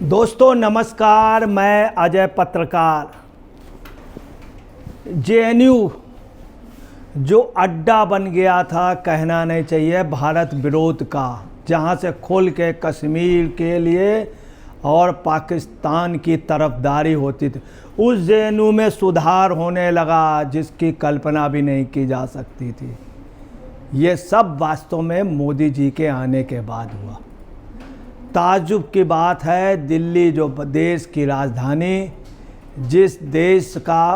दोस्तों नमस्कार, मैं अजय पत्रकार। जेएनयू जो अड्डा बन गया था, कहना नहीं चाहिए, भारत विरोध का, जहां से खोल के कश्मीर के लिए और पाकिस्तान की तरफदारी होती थी, उस जेएनयू में सुधार होने लगा जिसकी कल्पना भी नहीं की जा सकती थी। ये सब वास्तव में मोदी जी के आने के बाद हुआ। ताज्जुब की बात है, दिल्ली जो देश की राजधानी, जिस देश का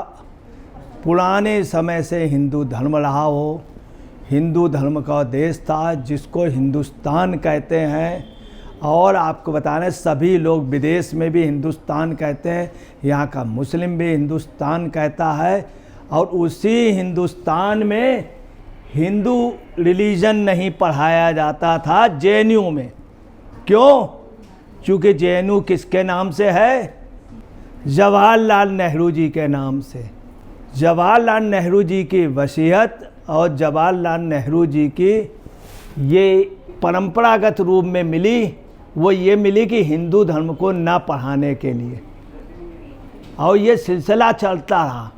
पुराने समय से हिंदू धर्म रहा हो, हिंदू धर्म का देश था, जिसको हिंदुस्तान कहते हैं, और आपको बताना सभी लोग विदेश में भी हिंदुस्तान कहते हैं, यहाँ का मुस्लिम भी हिंदुस्तान कहता है। और उसी हिंदुस्तान में हिंदू रिलीजन नहीं पढ़ाया जाता था जेएनयू में। क्यों? क्योंकि जेएनयू किसके नाम से है? जवाहरलाल नेहरू जी के नाम से। जवाहरलाल नेहरू जी की वसीयत और जवाहरलाल नेहरू जी की ये परंपरागत रूप में मिली, वो ये मिली कि हिंदू धर्म को ना पढ़ाने के लिए, और ये सिलसिला चलता रहा।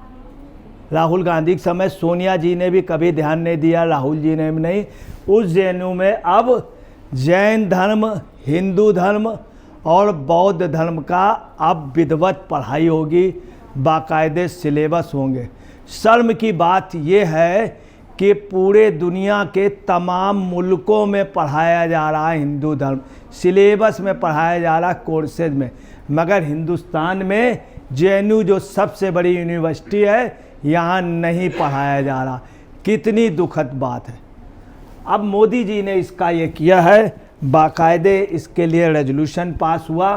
राहुल गांधी के समय सोनिया जी ने भी कभी ध्यान नहीं दिया, राहुल जी ने भी नहीं। उस जेएनयू में अब जैन धर्म, हिंदू धर्म और बौद्ध धर्म का अब विधिवत पढ़ाई होगी, बाकायदे सिलेबस होंगे। शर्म की बात यह है कि पूरे दुनिया के तमाम मुल्कों में पढ़ाया जा रहा है हिंदू धर्म, सिलेबस में पढ़ाया जा रहा है, कोर्सेज में, मगर हिंदुस्तान में जेएनयू जो सबसे बड़ी यूनिवर्सिटी है, यहाँ नहीं पढ़ाया जा रहा। कितनी दुखद बात है। अब मोदी जी ने इसका ये किया है, बाकायदे इसके लिए रेजोल्यूशन पास हुआ।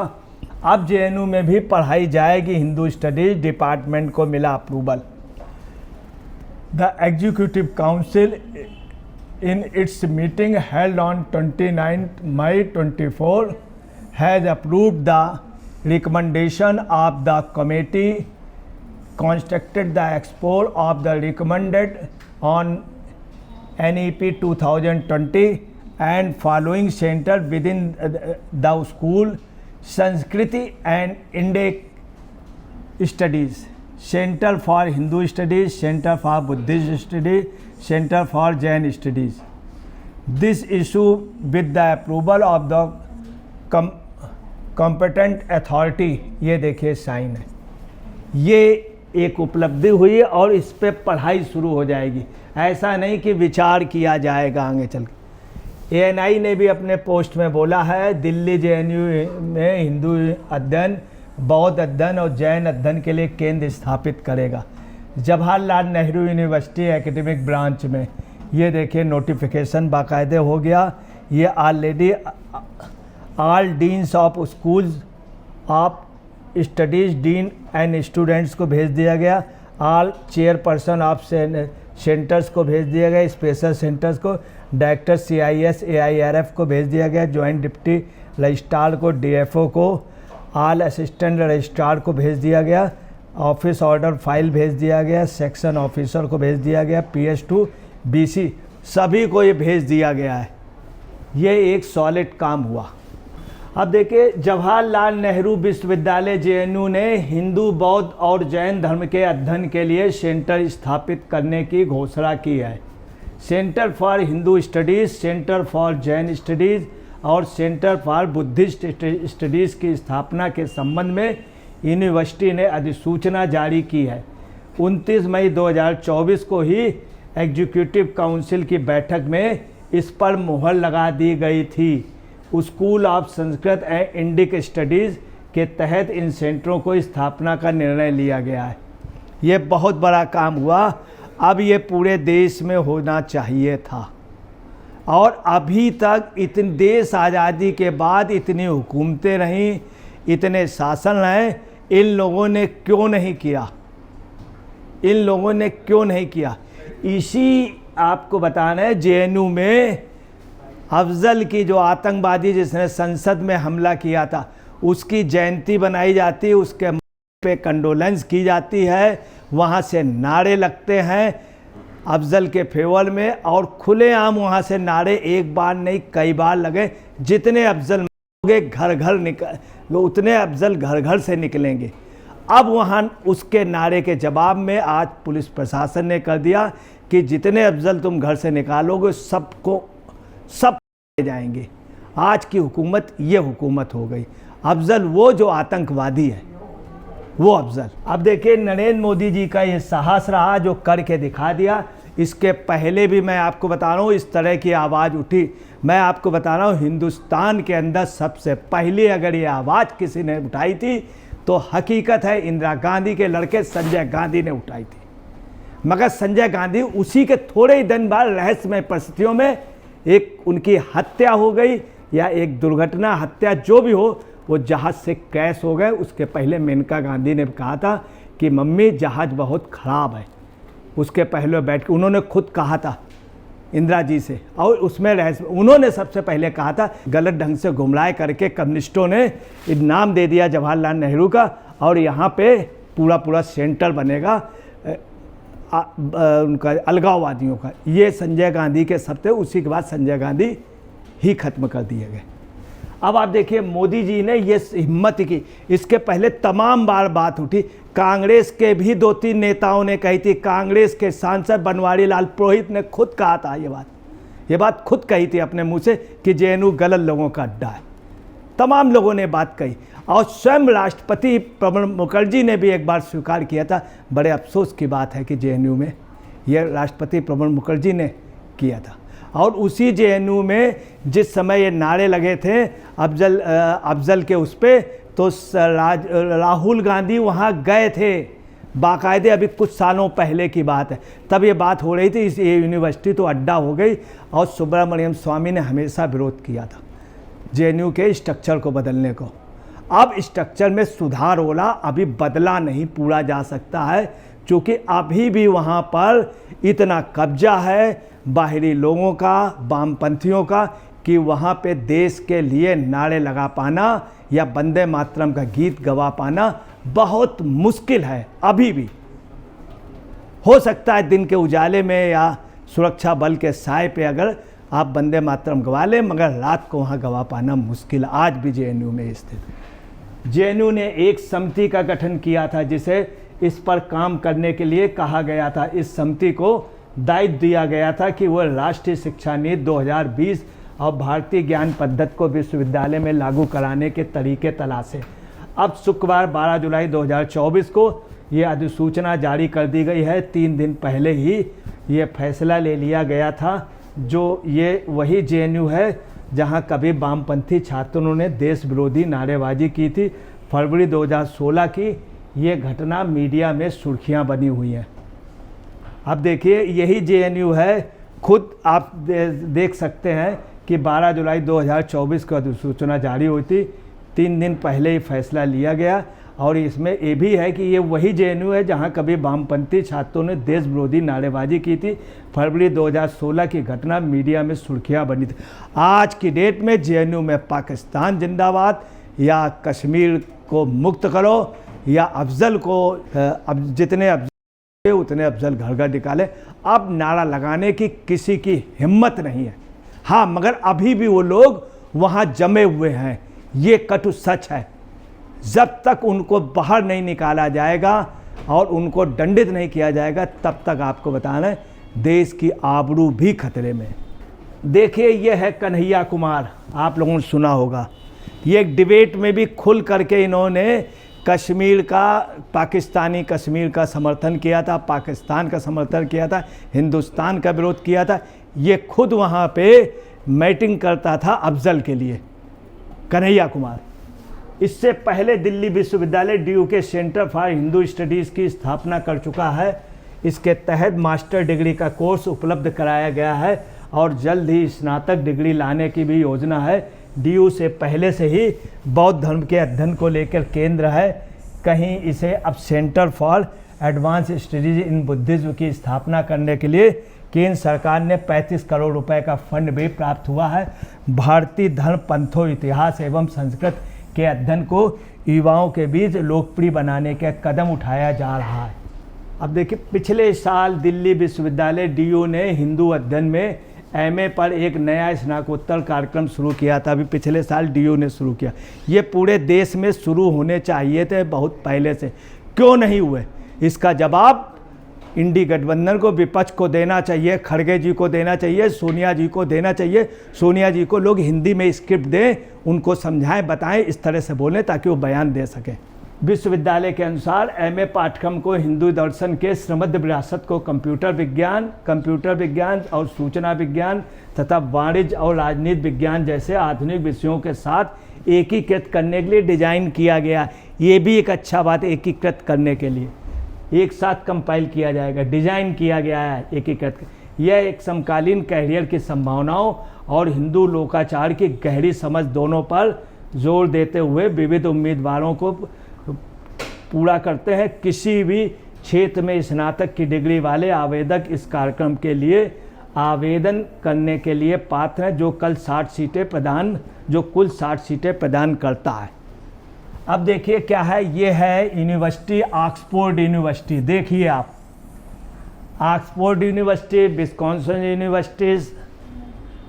अब जेएनयू में भी पढ़ाई जाएगी हिंदू स्टडीज़, डिपार्टमेंट को मिला approval. The executive council in its meeting held on 29 May 24 has approved the recommendation of the committee constructed the expo of the recommended on NEP 2020 and following center within the school: Sanskriti and Indic Studies, Center for Hindu Studies, Center for Buddhist Studies, Center for Jain Studies. This issue with the approval of the competent authority, ये देखिए sign है, ये एक उपलब्धि हुई और इस पे पढ़ाई शुरू हो जाएगी। ऐसा नहीं कि विचार किया जाएगा आगे चल के। एएनआई ने भी अपने पोस्ट में बोला है, दिल्ली जेएनयू में हिंदू अध्ययन, बौद्ध अध्ययन और जैन अध्ययन के लिए केंद्र स्थापित करेगा। Jawaharlal Nehru university academic branch में ये देखिए नोटिफिकेशन बाकायदे हो गया। ये already all deans of schools of studies, dean and students को भेज दिया गया। ऑल चेयरपर्सन ऑफ सेंटर्स को भेज दिया गया, स्पेशल सेंटर्स को, डायरेक्टर CIS AIRF को भेज दिया गया, जॉइंट डिप्टी रजिस्ट्रार को, DFO को, ऑल असिस्टेंट रजिस्ट्रार को भेज दिया गया, ऑफिस ऑर्डर फाइल भेज दिया गया, सेक्शन ऑफिसर को भेज दिया गया, PS2 BC सभी को ये भेज दिया गया है। ये एक सॉलिड काम हुआ। अब देखिए, जवाहरलाल नेहरू विश्वविद्यालय जेएनयू ने हिंदू, बौद्ध और जैन धर्म के अध्ययन के लिए सेंटर स्थापित करने की घोषणा की है। Centre for Hindu studies, centre for Jain studies और सेंटर फॉर बुद्धिस्ट स्टडीज़ की स्थापना के संबंध में यूनिवर्सिटी ने अधिसूचना जारी की है। 29 मई 2024 को ही एग्जीक्यूटिव काउंसिल की बैठक में इस पर मुहर लगा दी गई थी। School of Sanskrit and Indic studies के तहत इन सेंटरों को स्थापना का निर्णय लिया गया है। ये बहुत बड़ा काम हुआ। अब ये पूरे देश में होना चाहिए था, और अभी तक इतने देश आज़ादी के बाद इतनी हुकूमतें रहीं, इतने शासन रहे, इन लोगों ने क्यों नहीं किया? इन लोगों ने क्यों नहीं किया? इसी आपको बताना है, जेएनयू में अफजल की जो आतंकवादी जिसने संसद में हमला किया था, उसकी जयंती बनाई जाती है, उसके पे कंडोलेंस की जाती है, वहाँ से नारे लगते हैं अफजल के फेवर में, और खुलेआम वहाँ से नारे एक बार नहीं कई बार लगे। जितने अफजल घर घर निकल, वो उतने अफजल घर घर से निकलेंगे। अब वहाँ उसके नारे के जवाब में आज पुलिस प्रशासन ने कर दिया कि जितने अफजल तुम घर से निकालोगे सबको सब जाएंगे। आज की हुकूमत ये हुकूमत हो गई। अफजल वो जो आतंकवादी है वो अफजल। अब देखिए नरेंद्र मोदी जी का ये साहस रहा जो करके दिखा दिया। इसके पहले भी मैं आपको बता रहा हूँ इस तरह की आवाज़ उठी। मैं आपको बता रहा हूँ हिंदुस्तान के अंदर सबसे पहले अगर ये आवाज़ किसी ने उठाई थी तो हकीकत है इंदिरा गांधी के लड़के संजय गांधी ने उठाई थी। मगर संजय गांधी उसी के थोड़े ही दिन बाद रहस्यमय परिस्थितियों में एक उनकी हत्या हो गई, या एक दुर्घटना हत्या जो भी हो, वो जहाज़ से क्रैश हो गए। उसके पहले मेनका गांधी ने कहा था कि मम्मी जहाज़ बहुत ख़राब है। उसके पहले बैठ के उन्होंने खुद कहा था इंदिरा जी से, और उसमें उन्होंने सबसे पहले कहा था गलत ढंग से गुमराह करके कम्युनिस्टों ने नाम दे दिया जवाहरलाल नेहरू का, और यहाँ पे पूरा सेंटर बनेगा उनका अलगाववादियों का। ये संजय गांधी के शब्द थे। उसी के बाद संजय गांधी ही खत्म कर दिए गए। अब आप देखिए मोदी जी ने ये हिम्मत की। इसके पहले तमाम बार बात उठी, कांग्रेस के भी 2-3 नेताओं ने कही थी। कांग्रेस के सांसद बनवारी लाल पुरोहित ने खुद कहा था ये बात खुद कही थी अपने मुंह से कि जेएनयू गलत लोगों का अड्डा है। तमाम लोगों ने बात कही, और स्वयं राष्ट्रपति प्रणब मुखर्जी ने भी एक बार स्वीकार किया था। बड़े अफसोस की बात है कि जेएनयू में यह राष्ट्रपति प्रणब मुखर्जी ने किया था। और उसी जेएनयू में जिस समय ये नारे लगे थे अफजल के उस पर, तो राहुल गांधी वहाँ गए थे बाकायदे। अभी कुछ सालों पहले की बात है, तब ये बात हो रही थी। इस यूनिवर्सिटी तो अड्डा हो गई, और सुब्रमण्यम स्वामी ने हमेशा विरोध किया था जेएनयू के स्ट्रक्चर को बदलने को। अब स्ट्रक्चर में सुधार होला, अभी बदला नहीं पूरा जा सकता है, क्योंकि अभी भी वहाँ पर इतना कब्जा है बाहरी लोगों का, वामपंथियों का, कि वहाँ पे देश के लिए नारे लगा पाना या वंदे मातरम का गीत गवा पाना बहुत मुश्किल है। अभी भी हो सकता है दिन के उजाले में या सुरक्षा बल के साए पे अगर आप वंदे मातरम गवा लें, मगर रात को वहाँ गवा पाना मुश्किल आज भी जेएनयू में स्थित। जेएनयू ने एक समिति का गठन किया था जिसे इस पर काम करने के लिए कहा गया था। इस समिति को दायित्व दिया गया था कि वह राष्ट्रीय शिक्षा नीति 2020 और भारतीय ज्ञान पद्धति को विश्वविद्यालय में लागू कराने के तरीके तलाशे। अब शुक्रवार 12 जुलाई 2024 को ये अधिसूचना जारी कर दी गई है। 3 दिन पहले ही ये फैसला ले लिया गया था। जो ये वही जेएनयू है जहां कभी वामपंथी छात्रों ने देश विरोधी नारेबाजी की थी। फरवरी 2016 की ये घटना मीडिया में सुर्खियां बनी हुई हैं। अब देखिए यही जेएनयू है। खुद आप देख सकते हैं कि 12 जुलाई 2024 को अधिसूचना जारी हुई थी। 3 दिन पहले ही फैसला लिया गया, और इसमें ये भी है कि ये वही जेएनयू है जहां कभी वामपंथी छात्रों ने देश विरोधी नारेबाजी की थी। फरवरी 2016 की घटना मीडिया में सुर्खियां बनी थी। आज की डेट में जेएनयू में पाकिस्तान जिंदाबाद, या कश्मीर को मुक्त करो, या अफजल को अब जितने अफजल उतने अफजल घर घर निकाले। अब नारा लगाने की किसी की हिम्मत नहीं है। हाँ, मगर अभी भी वो लोग वहाँ जमे हुए हैं, ये कटु सच है। जब तक उनको बाहर नहीं निकाला जाएगा और उनको दंडित नहीं किया जाएगा, तब तक आपको बताना है देश की आबरू भी खतरे में। देखिए ये है कन्हैया कुमार, आप लोगों ने सुना होगा। ये एक डिबेट में भी खुल करके इन्होंने कश्मीर का, पाकिस्तानी कश्मीर का समर्थन किया था, पाकिस्तान का समर्थन किया था, हिंदुस्तान का विरोध किया था। ये खुद वहाँ पे मीटिंग करता था अफजल के लिए, कन्हैया कुमार। इससे पहले दिल्ली विश्वविद्यालय डीयू के सेंटर फॉर हिंदू स्टडीज़ की स्थापना कर चुका है। इसके तहत मास्टर डिग्री का कोर्स उपलब्ध कराया गया है, और जल्द ही स्नातक डिग्री लाने की भी योजना है। डीयू से पहले से ही बौद्ध धर्म के अध्ययन को लेकर केंद्र है। कहीं इसे अब centre for advance studies in Buddhism की स्थापना करने के लिए केंद्र सरकार ने 35 करोड़ रुपए का फंड भी प्राप्त हुआ है। भारतीय धर्म, पंथों, इतिहास एवं संस्कृत के अध्ययन को युवाओं के बीच लोकप्रिय बनाने का कदम उठाया जा रहा है। अब देखिए पिछले साल दिल्ली विश्वविद्यालय डीयू ने हिंदू अध्ययन में एमए पर एक नया स्नातकोत्तर कार्यक्रम शुरू किया था, अभी पिछले साल डीयू ने शुरू किया। ये पूरे देश में शुरू होने चाहिए थे बहुत पहले से, क्यों नहीं हुए? इसका जवाब इंडी गठबंधन को, विपक्ष को देना चाहिए, खड़गे जी को देना चाहिए, सोनिया जी को देना चाहिए। सोनिया जी को लोग हिंदी में स्क्रिप्ट दें, उनको समझाएं, बताएं, इस तरह से बोलें ताकि वो बयान दे सकें। विश्वविद्यालय के अनुसार एमए पाठ्यक्रम को हिंदू दर्शन के समृद्ध विरासत को कंप्यूटर विज्ञान और सूचना विज्ञान तथा वाणिज्य और राजनीति विज्ञान जैसे आधुनिक विषयों के साथ एकीकृत करने के लिए डिजाइन किया गया। ये भी एक अच्छा बात है, एकीकृत करने के लिए एक साथ कंपाइल किया जाएगा, डिजाइन किया गया है एकीकृत। यह एक समकालीन कैरियर की संभावनाओं और हिंदू लोकाचार की गहरी समझ दोनों पर जोर देते हुए विविध उम्मीदवारों को पूरा करते हैं। किसी भी क्षेत्र में स्नातक की डिग्री वाले आवेदक इस कार्यक्रम के लिए आवेदन करने के लिए पात्र हैं, जो कुल 60 सीटें प्रदान करता है। अब देखिए क्या है, ये है यूनिवर्सिटी, ऑक्सफोर्ड यूनिवर्सिटी। देखिए आप, Oxford university, Wisconsin universities,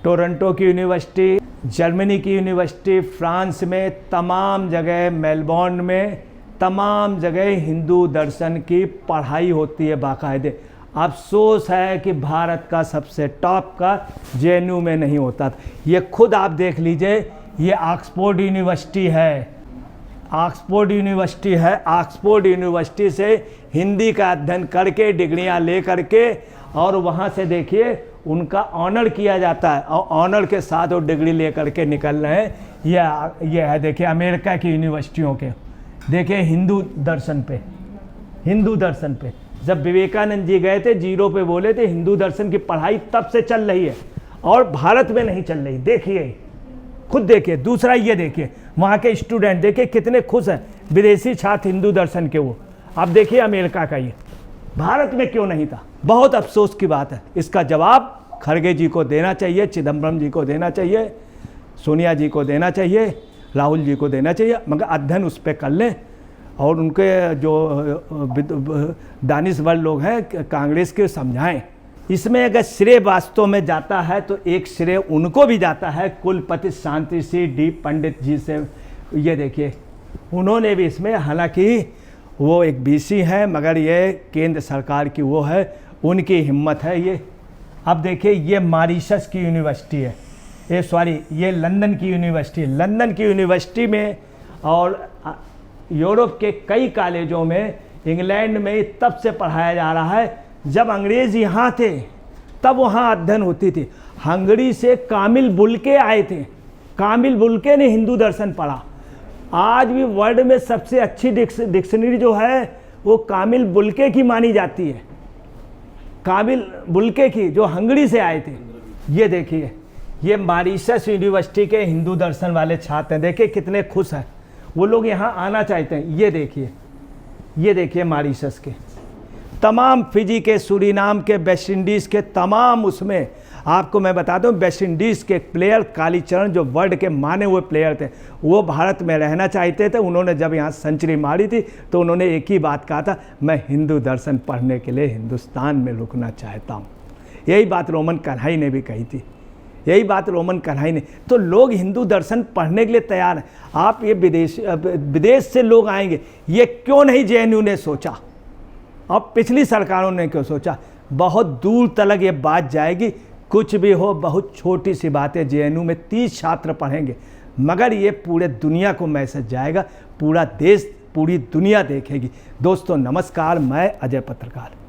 Toronto की यूनिवर्सिटी, जर्मनी की यूनिवर्सिटी, फ्रांस में, तमाम जगह, मेलबोर्न में, तमाम जगह हिंदू दर्शन की पढ़ाई होती है बाकायदे। अफसोस है कि भारत का सबसे टॉप का जेएनयू में नहीं होता था। ये खुद आप देख लीजिए, ये ऑक्सफोर्ड यूनिवर्सिटी है, ऑक्सफोर्ड यूनिवर्सिटी है। ऑक्सफोर्ड यूनिवर्सिटी से हिंदी का अध्ययन करके, डिग्रियां ले करके, और वहाँ से देखिए उनका ऑनर किया जाता है, और ऑनर के साथ वो डिग्री ले करके निकल रहे हैं। यह है देखिए अमेरिका की यूनिवर्सिटियों के, देखिए हिंदू दर्शन पे जब विवेकानंद जी गए थे, जीरो पे बोले थे हिंदू दर्शन की पढ़ाई तब से चल रही है और भारत में नहीं चल रही। देखिए, खुद देखिए। दूसरा ये देखिए, वहाँ के स्टूडेंट देखिए कितने खुश हैं, विदेशी छात्र हिंदू दर्शन के। वो अब देखिए अमेरिका का, ये भारत में क्यों नहीं था? बहुत अफसोस की बात है। इसका जवाब खड़गे जी को देना चाहिए, चिदम्बरम जी को देना चाहिए, सोनिया जी को देना चाहिए, राहुल जी को देना चाहिए। मगर अध्ययन उस पर कर लें, और उनके जो दानिशवर लोग हैं कांग्रेस के, समझाएं। इसमें अगर श्रेय वास्तव में जाता है तो एक श्रेय उनको भी जाता है, कुलपति शांति श्री डी पंडित जी से। ये देखिए, उन्होंने भी इसमें, हालांकि वो एक बीसी हैं, मगर ये केंद्र सरकार की वो है, उनकी हिम्मत है ये। अब देखिए, ये मॉरिशस की यूनिवर्सिटी है, ये लंदन की यूनिवर्सिटी में, और यूरोप के कई कॉलेजों में, इंग्लैंड में तब से पढ़ाया जा रहा है जब अंग्रेज़ यहाँ थे, तब वहाँ अध्ययन होती थी। हंगरी से कामिल बुल्के आए थे, कामिल बुल्के ने हिंदू दर्शन पढ़ा। आज भी वर्ल्ड में सबसे अच्छी डिक्शनरी जो है वो कामिल बुल्के की मानी जाती है, कामिल बुल्के की, जो हंगरी से आए थे। ये देखिए, ये मॉरिशस यूनिवर्सिटी के हिंदू दर्शन वाले छात्र हैं, देखिए कितने खुश हैं, वो लोग यहाँ आना चाहते हैं। ये देखिए मॉरिशस के तमाम, फिजी के, सूरीनाम के, वेस्ट इंडीज़ के तमाम, उसमें आपको मैं बता दूं, वेस्ट इंडीज़ के प्लेयर कालीचरण, जो वर्ल्ड के माने हुए प्लेयर थे, वो भारत में रहना चाहते थे। उन्होंने जब यहाँ सेंचुरी मारी थी तो उन्होंने एक ही बात कहा था, मैं हिंदू दर्शन पढ़ने के लिए हिंदुस्तान में रुकना चाहता हूँ। यही बात रोमन कन्हई ने भी कही थी, तो लोग हिंदू दर्शन पढ़ने के लिए तैयार हैं। आप ये विदेश से लोग आएंगे, ये क्यों नहीं जेएनयू ने सोचा, अब पिछली सरकारों ने क्यों सोचा? बहुत दूर तक ये बात जाएगी। कुछ भी हो, बहुत छोटी सी बात है, जेएनयू में 30 छात्र पढ़ेंगे, मगर ये पूरे दुनिया को मैसेज जाएगा, पूरा देश, पूरी दुनिया देखेगी। दोस्तों नमस्कार, मैं अजय पत्रकार।